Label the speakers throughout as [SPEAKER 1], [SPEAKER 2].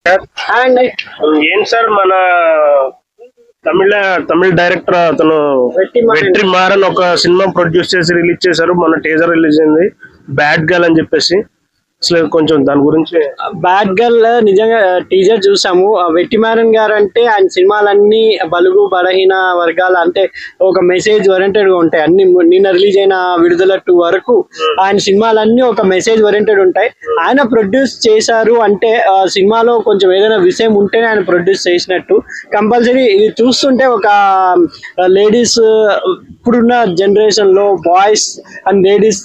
[SPEAKER 1] Sir
[SPEAKER 2] and
[SPEAKER 1] ఏం sir మన తమిళ director అతను వెట్రిమారన్ ఒక సినిమా ప్రొడ్యూస్ చేసి రిలీజ్ చేశారు. మన టీజర్ రిలీజ్ అయింది బ్యాడ్ గర్ల్ అని చెప్పేసి. అసలు కొంచెం దాని గురించి.
[SPEAKER 2] బ్యాడ్ గర్ల్ నిజంగా టీజర్ చూసాము. వెట్రిమారన్ గారు అంటే ఆయన సినిమాలన్నీ బలుగు బలహీన వర్గాల అంటే ఒక మెసేజ్ ఓరియంటెడ్ గా ఉంటాయి. అన్ని నిన్న రిలీజ్ అయిన విడుదల 2 వరకు ఆయన సినిమాలన్నీ ఒక మెసేజ్ ఓరియంటెడ్ ఉంటాయి. ఆయన ప్రొడ్యూస్ చేశారు అంటే సినిమాలో కొంచెం ఏదైనా విషయం ఉంటేనే ఆయన ప్రొడ్యూస్ చేసినట్టు. కంపల్సరీ ఇది చూస్తుంటే ఒక లేడీస్ ఇప్పుడున్న జనరేషన్ లో బాయ్స్ అండ్ లేడీస్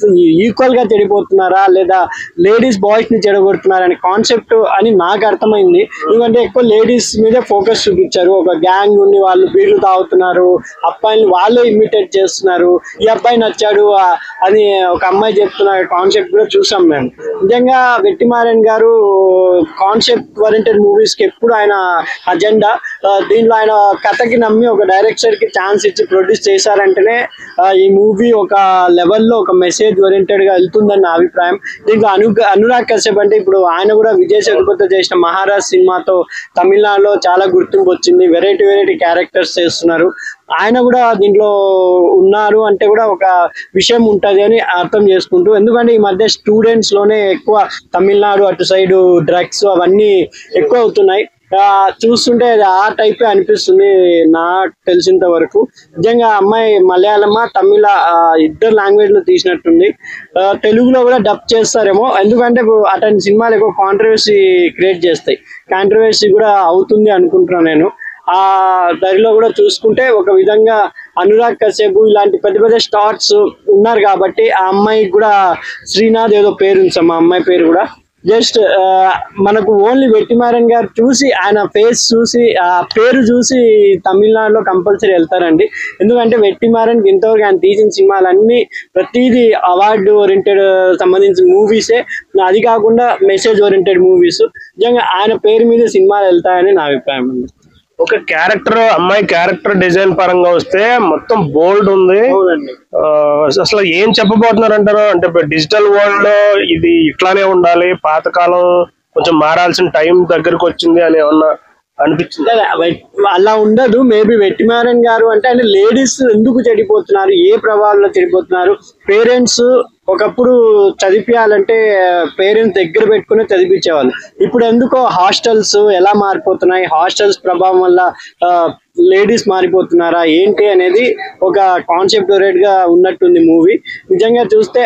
[SPEAKER 2] ఈక్వల్ గా చెడిపోతున్నారా లేదా లేడీస్ బాయ్స్ ని చెడగొడుతున్నారు అనే కాన్సెప్ట్ అని నాకు అర్థమైంది. ఎందుకంటే ఎక్కువ లేడీస్ మీదే ఫోకస్ చూపించారు. ఒక గ్యాంగ్ ఉండి వాళ్ళు బీర్లు తాగుతున్నారు, అబ్బాయిని వాళ్ళే ఇమిటేట్ చేస్తున్నారు, ఈ అబ్బాయి నచ్చాడు అని ఒక అమ్మాయి చెప్తున్న కాన్సెప్ట్ కూడా చూసాం మేము. నిజంగా వెట్రిమారన్ గారు కాన్సెప్ట్ ఓరియంటెడ్ మూవీస్ కి ఎప్పుడు ఆయన అజెండా. దీంట్లో ఆయన కథకి నమ్మి ఒక డైరెక్టర్ కి ఛాన్స్ ఇచ్చి ప్రొడ్యూస్ చేశారంటేనే ఈ మూవీ ఒక లెవెల్లో ఒక మెసేజ్ ఓరియంటెడ్ గా వెళ్తుందని నా అభిప్రాయం. దీంట్లో అనురాగ్ కశ్యప్ అంటే ఇప్పుడు ఆయన కూడా విజయ్ సేతుపతితో చేసిన మహారాజ్ సినిమాతో తమిళనాడులో చాలా గుర్తింపు వచ్చింది. వెరైటీ క్యారెక్టర్స్ చేస్తున్నారు. ఆయన కూడా దీంట్లో ఉన్నారు అంటే కూడా ఒక విషయం ఉంటది అని అర్థం చేసుకుంటూ, ఎందుకంటే ఈ మధ్య స్టూడెంట్స్ లోనే ఎక్కువ తమిళనాడు అటు సైడ్ డ్రగ్స్ అవన్నీ ఎక్కువ అవుతున్నాయి. చూస్తుంటే ఆ టైపే అనిపిస్తుంది నాకు తెలిసినంత వరకు. నిజంగా అమ్మాయి మలయాళమా తమిళ ఇద్దరు లాంగ్వేజ్ లో తీసినట్టుంది. తెలుగులో కూడా డబ్ చేస్తారేమో, ఎందుకంటే అతని సినిమాలు ఎక్కువ కాంట్రవర్సీ క్రియేట్ చేస్తాయి. కాంట్రవర్సీ కూడా అవుతుంది అనుకుంటున్నాను నేను. ఆ దారిలో కూడా చూసుకుంటే ఒక విధంగా అనురాగ్ కశ్యప్ ఇలాంటి పెద్ద స్టార్స్ ఉన్నారు కాబట్టి ఆ అమ్మాయికి కూడా శ్రీనాథ్ ఏదో పేరు ఉంది. మా అమ్మాయి పేరు కూడా జస్ట్ మనకు ఓన్లీ వెట్రిమారన్ గారు చూసి ఆయన ఫేస్ చూసి ఆ పేరు చూసి తమిళనాడులో కంపల్సరీ వెళ్తారండి. ఎందుకంటే వెట్రిమారన్ ఇంతవరకు ఆయన తీసిన సినిమాలన్నీ ప్రతిదీ అవార్డు ఓరియంటెడ్ సంబంధించిన మూవీసే, అది కాకుండా మెసేజ్ ఓరియంటెడ్ మూవీస్. నిజంగా ఆయన పేరు మీద సినిమాలు వెళ్తాయని నా అభిప్రాయం అండి.
[SPEAKER 1] ఒక క్యారెక్టర్ అమ్మాయి క్యారెక్టర్ డిజైన్ పరంగా వస్తే మొత్తం బోల్డ్ ఉంది. అసలు ఏం చెప్పబోతున్నారు అంటారు? అంటే డిజిటల్ వరల్డ్ లో ఇది ఇట్లానే ఉండాలి, పాతకాలం కొంచెం మారాల్సిన టైం దగ్గరకు వచ్చింది అని ఏమన్నా అనిపించింది?
[SPEAKER 2] అలా ఉండదు. మేబీ వెట్రిమారన్ గారు అంటే ఆయన లేడీస్ ఎందుకు చెడిపోతున్నారు, ఏ ప్రభావంలో చెడిపోతున్నారు, పేరెంట్స్ ఒకప్పుడు చదివించాలంటే పేరెంట్స్ దగ్గర పెట్టుకుని చదివించేవాళ్ళు. ఇప్పుడు ఎందుకో హాస్టల్స్ ఎలా మారిపోతున్నాయి, హాస్టల్స్ ప్రభావం వల్ల లేడీస్ మారిపోతున్నారా ఏంటి అనేది ఒక కాన్సెప్ట్ ఓరియంటెడ్ గా ఉన్నట్టుంది మూవీ. నిజంగా చూస్తే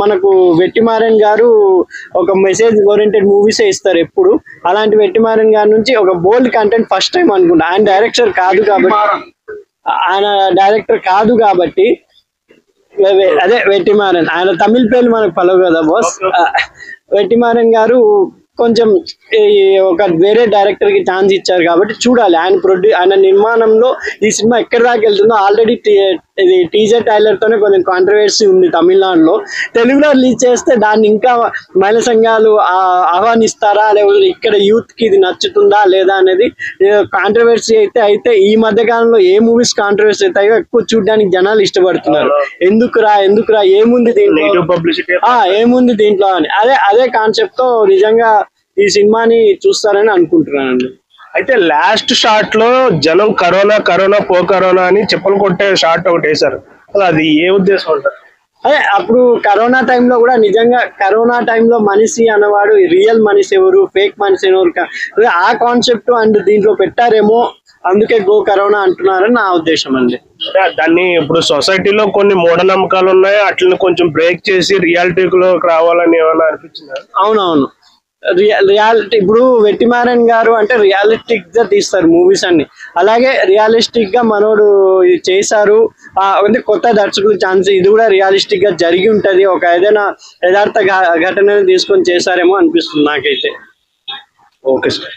[SPEAKER 2] మనకు వెట్రిమారన్ గారు ఒక మెసేజ్ ఓరియంటెడ్ మూవీసే ఇస్తారు ఎప్పుడు. అలాంటి వెట్రిమారన్ గారి నుంచి ఒక బోల్డ్ కంటెంట్ ఫస్ట్ టైం అనుకుంటా. ఆయన డైరెక్టర్ కాదు కాబట్టి అదే వెట్రిమారన్. ఆయన తమిళ పేర్లు మనకు పలవు కదా బాస్. వెట్రిమారన్ గారు కొంచెం ఒక వేరే డైరెక్టర్ కి ఛాన్స్ ఇచ్చారు కాబట్టి చూడాలి ఆయన నిర్మాణంలో ఈ సినిమా ఎక్కడి దాకా వెళ్తుందో. ఆల్రెడీ ఇది టీజర్ ట్రైలర్ తోనే కొంచెం కాంట్రవర్సీ ఉంది తమిళనాడులో. తెలుగులో రిలీజ్ చేస్తే దాన్ని ఇంకా మహిళా సంఘాలు ఆహ్వానిస్తారా, లేకపోతే ఇక్కడ యూత్ కి ఇది నచ్చుతుందా లేదా అనేది కాంట్రవర్సీ అయితే ఈ మధ్య కాలంలో ఏ మూవీస్ కాంట్రవర్సీ అవుతాయో ఎక్కువ చూడడానికి జనాలు ఇష్టపడుతున్నారు. ఎందుకురా ఏముంది దీంట్లో అని అదే కాన్సెప్ట్ తో నిజంగా ఈ సినిమాని చూస్తారని అనుకుంటున్నానండి.
[SPEAKER 1] అయితే లాస్ట్ షాట్ లో జనం కరోనా పో కరోనా అని చెప్పులు కొట్టే షాట్ ఒకటి వేశారు. అది ఏ ఉద్దేశం అంటారు?
[SPEAKER 2] అదే అప్పుడు కరోనా టైంలో కూడా నిజంగా కరోనా టైంలో మనిషి అన్నవాడు రియల్ మనిషి ఎవరు, ఫేక్ మనిషి ఎవరు, ఆ కాన్సెప్ట్ అండ్ దీంట్లో పెట్టారేమో, అందుకే గో కరోనా అంటున్నారని నా ఉద్దేశం అండి.
[SPEAKER 1] దాన్ని ఇప్పుడు సొసైటీలో కొన్ని మూఢనమ్మకాలు ఉన్నాయి, అట్లని కొంచెం బ్రేక్ చేసి రియాలిటీలోకి రావాలని ఏమైనా అనిపించిందా?
[SPEAKER 2] అవునవును, రియాలిటీ ఇప్పుడు వెట్రిమారన్ గారు అంటే రియలిస్టిక్ గా తీస్తారు మూవీస్ అన్ని. అలాగే రియలిస్టిక్ గా మనోడు చేశారు అంటే కొత్త దర్శకులు ఛాన్స్, ఇది కూడా రియలిస్టిక్ గా జరిగి ఉంటది, ఒక ఏదైనా యథార్థ ఘటనని తీసుకొని చేశారేమో అనిపిస్తుంది నాకైతే.
[SPEAKER 1] Okay sir.